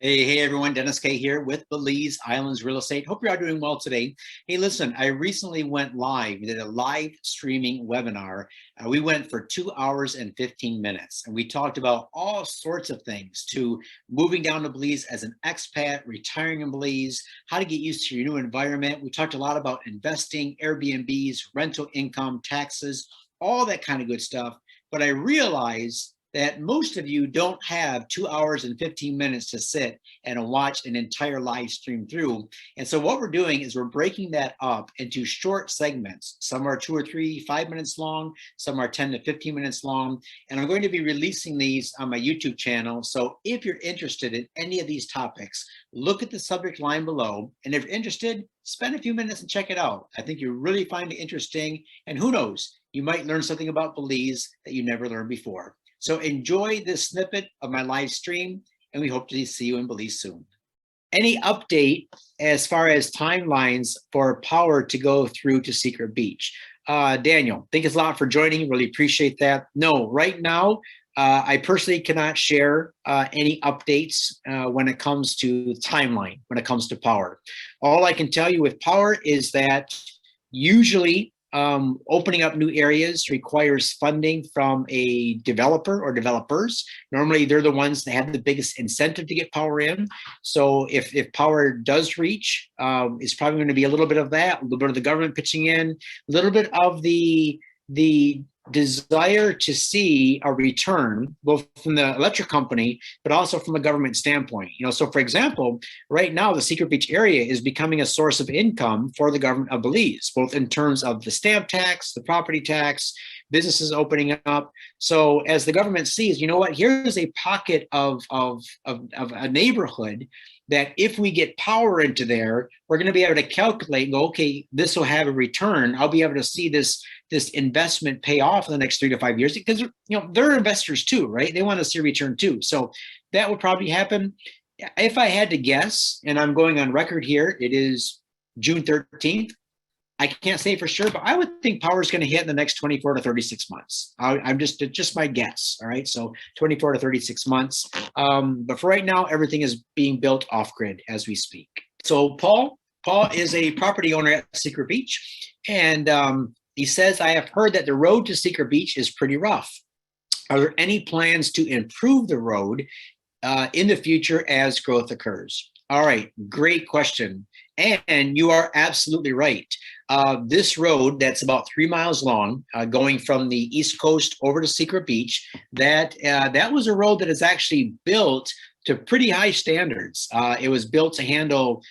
Hey, everyone, Dennis K here with Belize Islands Real Estate. Hope you're all doing well today. Hey, listen, I recently went live. We did a live streaming webinar. We went for 2 hours and 15 minutes, and we talked about all sorts of things to moving down to Belize as an expat, retiring in Belize, how to get used to your new environment. We talked a lot about investing, Airbnbs, rental income, taxes, all that kind of good stuff. But I realized that most of you don't have 2 hours and 15 minutes to sit and watch an entire live stream through. And so what we're doing is we're breaking that up into short segments. Some are 2 or 3, 5 minutes long. Some are 10 to 15 minutes long. And I'm going to be releasing these on my YouTube channel. So if you're interested in any of these topics, look at the subject line below. And if you're interested, spend a few minutes and check it out. I think you'll really find it interesting. And who knows, you might learn something about Belize that you never learned before. So enjoy this snippet of my live stream, and we hope to see you in Belize soon. Any update as far as timelines for power to go through to Secret Beach? Daniel, thank you a lot for joining. Really appreciate that. No, right now, I personally cannot share any updates when it comes to timeline, when it comes to power. All I can tell you with power is that usually opening up new areas requires funding from a developer or developers. Normally, they're the ones that have the biggest incentive to get power in. So if power does reach, it's probably going to be a little bit of that, a little bit of the government pitching in, a little bit of the desire to see a return, both from the electric company, but also from a government standpoint. So for example, right now, the Secret Beach area is becoming a source of income for the government of Belize, both in terms of the stamp tax, the property tax, businesses opening up. So as the government sees, you know what, here's a pocket of a neighborhood that if we get power into there, we're going to be able to calculate and go, okay, this will have a return. I'll be able to see this investment pay off in the next 3 to 5 years, because they're investors too, right? They want to see a return too. So that would probably happen. If I had to guess, and I'm going on record here, it is June 13th. I can't say for sure, but I would think power is going to hit in the next 24 to 36 months. I'm just my guess. All right. So 24 to 36 months. But for right now, everything is being built off grid as we speak. So Paul is a property owner at Secret Beach. And he says, I have heard that the road to Secret Beach is pretty rough. Are there any plans to improve the road in the future as growth occurs? All right. Great question. And you are absolutely right. This road that's about 3 miles long, going from the East Coast over to Secret Beach, that was a road that is actually built to pretty high standards. It was built to handle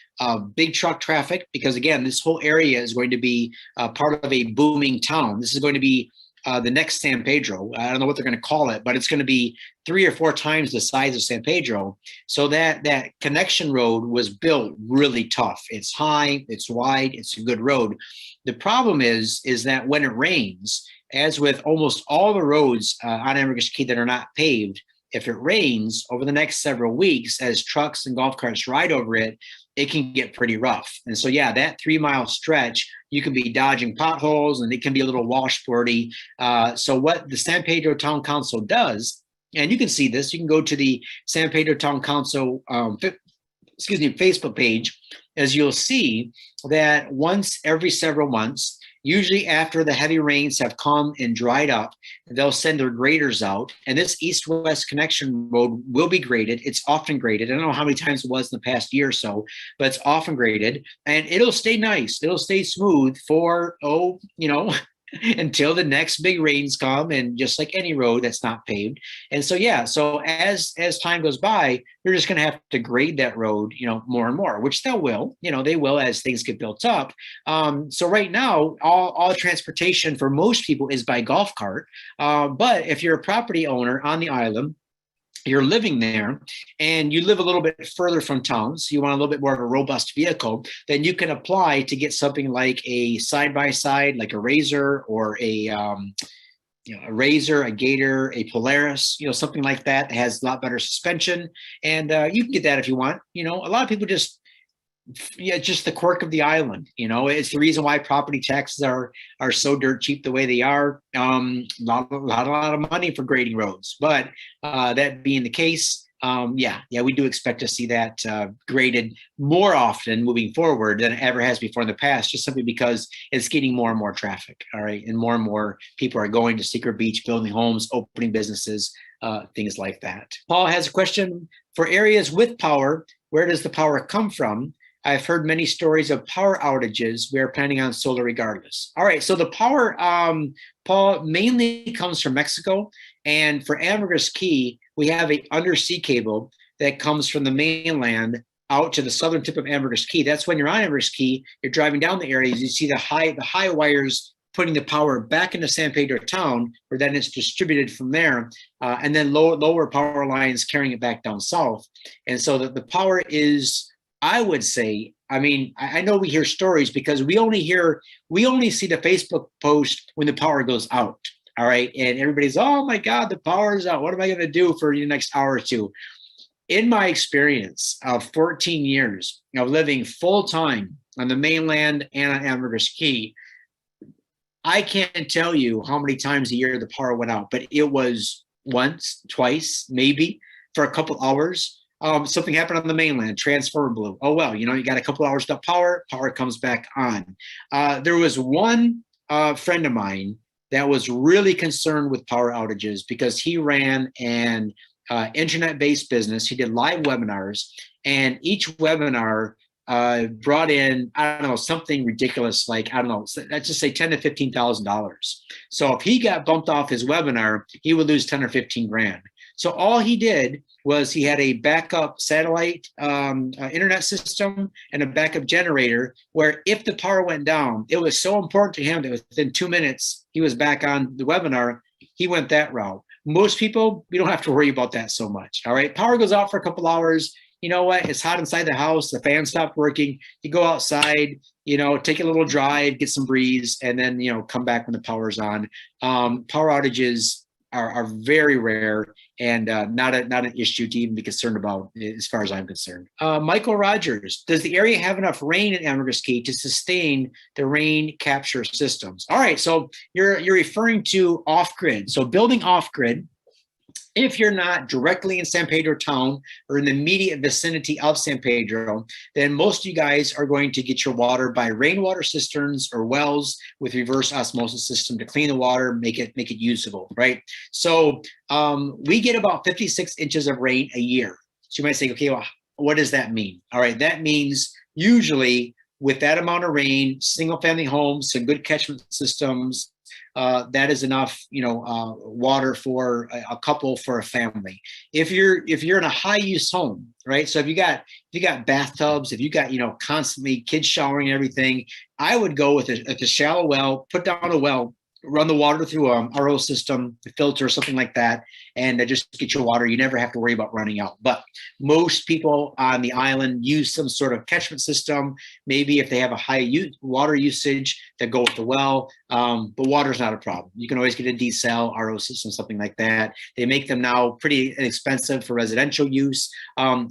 big truck traffic because, again, this whole area is going to be part of a booming town. This is going to be the next San Pedro. I don't know what they're going to call it, but it's going to be 3 or 4 times the size of San Pedro. So that connection road was built really tough. It's high, it's wide, it's a good road. The problem is that when it rains, as with almost all the roads on Ambergris Key that are not paved, if it rains over the next several weeks, as trucks and golf carts ride over it, it can get pretty rough. And so, yeah, that 3 mile stretch, you can be dodging potholes and it can be a little washboardy. So what the San Pedro Town Council does, and you can see this, you can go to the San Pedro Town Council Facebook page, as you'll see that once every several months, usually after the heavy rains have come and dried up, they'll send their graders out. And this east-west connection road will be graded. It's often graded. I don't know how many times it was in the past year or so, but it's often graded. And it'll stay nice. It'll stay smooth for, until the next big rains come, and just like any road that's not paved. And so, yeah, so as time goes by, you're just going to have to grade that road, more and more, which they will as things get built up. So right now, all transportation for most people is by golf cart. But if you're a property owner on the island, you're living there and you live a little bit further from town, so you want a little bit more of a robust vehicle, then you can apply to get something like a side-by-side, like a Razor or a Razor, a Gator, a Polaris, something like that has a lot better suspension. And you can get that if you want. A lot of people just the quirk of the island. It's the reason why property taxes are so dirt cheap the way they are. A lot of money for grading roads. But that being the case, Yeah, we do expect to see that graded more often moving forward than it ever has before in the past, just simply because it's getting more and more traffic, all right? And more people are going to Secret Beach, building homes, opening businesses, things like that. Paul has a question. For areas with power, where does the power come from? I've heard many stories of power outages. We are planning on solar regardless. All right, so the power, Paul, mainly comes from Mexico. And for Ambergris Caye, we have an undersea cable that comes from the mainland out to the southern tip of Ambergris Caye. That's when you're on Ambergris Caye, you're driving down the areas, you see the high wires putting the power back into San Pedro town, where then it's distributed from there, and then lower power lines carrying it back down south. And so the power is, I would say, I mean, I know we hear stories because we only see the Facebook post when the power goes out. All right. And everybody's, oh my God, the power's out. What am I going to do for the next hour or two? In my experience of 14 years of living full time on the mainland and on Ambergris Caye, I can't tell you how many times a year the power went out, but it was once, twice, maybe for a couple hours. Something happened on the mainland, transformer blew. Oh, well, you got a couple hours of power comes back on. There was one friend of mine that was really concerned with power outages because he ran an internet-based business. He did live webinars, and each webinar brought in, I don't know, something ridiculous, like, I don't know, let's just say $10,000 to $15,000. So if he got bumped off his webinar, he would lose 10 or 15 grand. So all he did was he had a backup satellite internet system and a backup generator, where if the power went down, it was so important to him that within 2 minutes, he was back on the webinar. He went that route. Most people, we don't have to worry about that so much. All right, power goes out for a couple hours. You know what? It's hot inside the house. The fan stopped working. You go outside, take a little drive, get some breeze, and then, come back when the power's on. Power outages are very rare and not an issue to even be concerned about, as far as I'm concerned. Michael Rogers, does the area have enough rain in Ambergris Caye to sustain the rain capture systems? All right, so you're referring to off-grid. So building off-grid, if you're not directly in San Pedro town or in the immediate vicinity of San Pedro, then most of you guys are going to get your water by rainwater cisterns or wells with reverse osmosis system to clean the water, make it usable, right? So we get about 56 inches of rain a year. So you might say, okay, well, what does that mean? All right, that means usually with that amount of rain, single family homes, some good catchment systems, that is enough, water for a couple, for a family. If you're in a high use home, right? So if you got bathtubs, if you got, constantly kids showering and everything, I would go with a shallow well, put down a well, run the water through a RO system, a filter, something like that, and just get your water. You never have to worry about running out. But most people on the island use some sort of catchment system. Maybe if they have a high water usage, they go with the well. But water's not a problem. You can always get a desal, RO system, something like that. They make them now pretty inexpensive for residential use.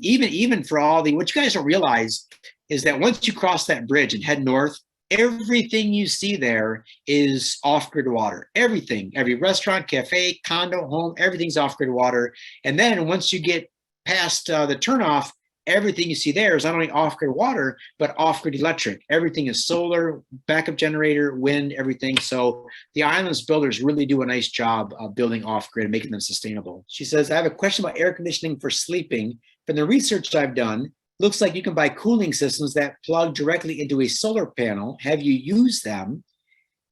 Even for all what you guys don't realize is that once you cross that bridge and head north, everything you see there is off-grid water. Everything, every restaurant, cafe, condo, home, everything's off-grid water. And then once you get past the turnoff, everything you see there is not only off-grid water, but off-grid electric. Everything is solar, backup generator, wind, everything. So the island's builders really do a nice job of building off-grid and making them sustainable. She says, I have a question about air conditioning for sleeping. From the research I've done, looks like you can buy cooling systems that plug directly into a solar panel. Have you used them?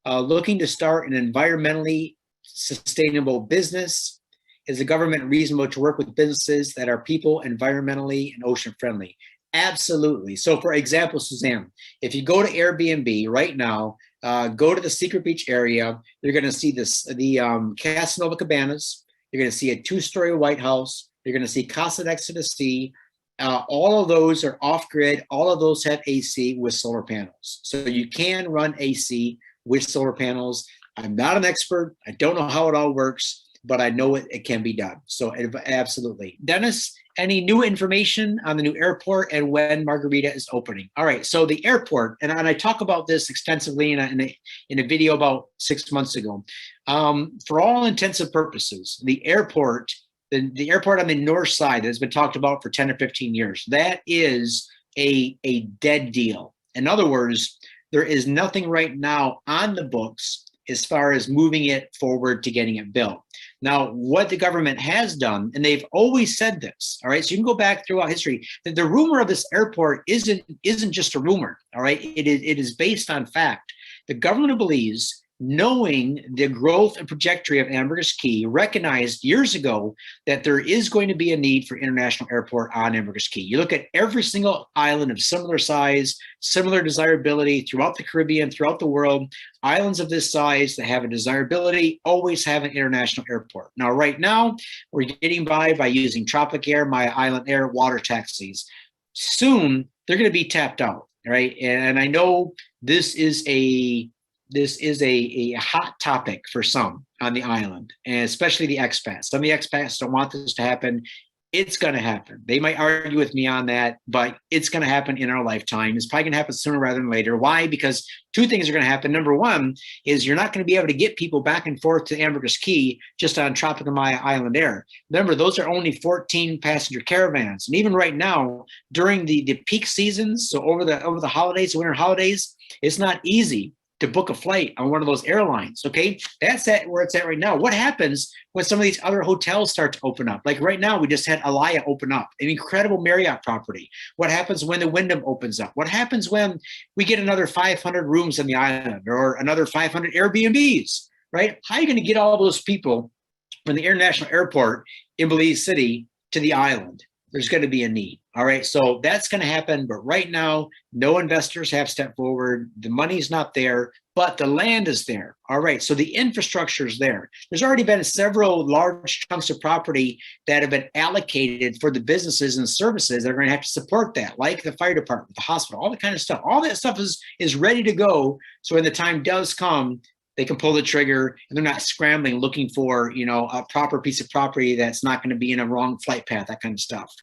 Looking to start an environmentally sustainable business. Is the government reasonable to work with businesses that are people, environmentally, and ocean friendly? Absolutely. So for example, Suzanne, if you go to Airbnb right now, go to the Secret Beach area, you're going to see the Casanova Cabanas. You're going to see a 2-story White House. You're going to see Casa next to the sea. All of those are off-grid. All of those have AC with solar panels. So you can run AC with solar panels. I'm not an expert. I don't know how it all works, but I know it can be done. So absolutely. Dennis, any new information on the new airport and when Margarita is opening? All right, so the airport, and I talk about this extensively in a video about 6 months ago. For all intents and purposes, the airport the airport on the north side that's been talked about for 10 or 15 years, that is a dead deal. In other words, there is nothing right now on the books as far as moving it forward to getting it built. Now, what the government has done, and they've always said this, all right, so you can go back throughout history, that the rumor of this airport isn't just a rumor, all right, it is based on fact. The government of Belize, knowing the growth and trajectory of Ambergris Caye, recognized years ago that there is going to be a need for international airport on Ambergris Caye. You look at every single island of similar size, similar desirability throughout the Caribbean, throughout the world. Islands of this size that have a desirability always have an international airport. Now, right now, we're getting by using Tropic Air, My Island Air, water taxis. Soon, they're going to be tapped out, right? And I know this is a hot topic for some on the island, and especially the expats. Some of the expats don't want this to happen. It's going to happen. They might argue with me on that, but it's going to happen in our lifetime. It's probably going to happen sooner rather than later. Why? Because two things are going to happen. Number one is you're not going to be able to get people back and forth to Ambergris Caye just on Tropic Maya Island Air. Remember, those are only 14 passenger caravans. And even right now, during the peak seasons, so over the holidays, the winter holidays, it's not easy to book a flight on one of those airlines, okay? That's where it's at right now. What happens when some of these other hotels start to open up? Like right now, we just had Alaya open up, an incredible Marriott property. What happens when the Wyndham opens up? What happens when we get another 500 rooms on the island or another 500 Airbnbs, right? How are you gonna get all those people from the international airport in Belize City to the island? There's going to be a need. All right. So that's going to happen. But right now, no investors have stepped forward. The money's not there, but the land is there. All right. So the infrastructure is there. There's already been several large chunks of property that have been allocated for the businesses and services that are going to have to support that, like the fire department, the hospital, all the kind of stuff. All that stuff is ready to go. So when the time does come, they can pull the trigger and they're not scrambling looking for, a proper piece of property that's not going to be in a wrong flight path, that kind of stuff.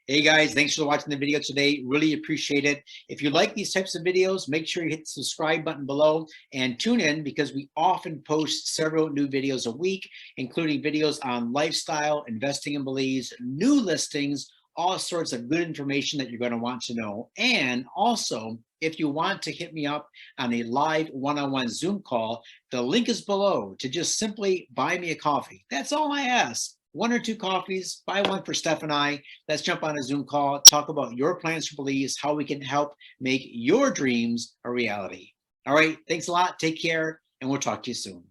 Hey guys, thanks for watching the video today. Really appreciate it. If you like these types of videos, make sure you hit the subscribe button below and tune in because we often post several new videos a week, including videos on lifestyle, investing in Belize, new listings, all sorts of good information that you're going to want to know. And also, if you want to hit me up on a live one-on-one Zoom call, the link is below to just simply buy me a coffee. That's all I ask. 1 or 2 coffees, buy one for Steph and I. Let's jump on a Zoom call, talk about your plans for Belize, how we can help make your dreams a reality. All right, thanks a lot. Take care, and we'll talk to you soon.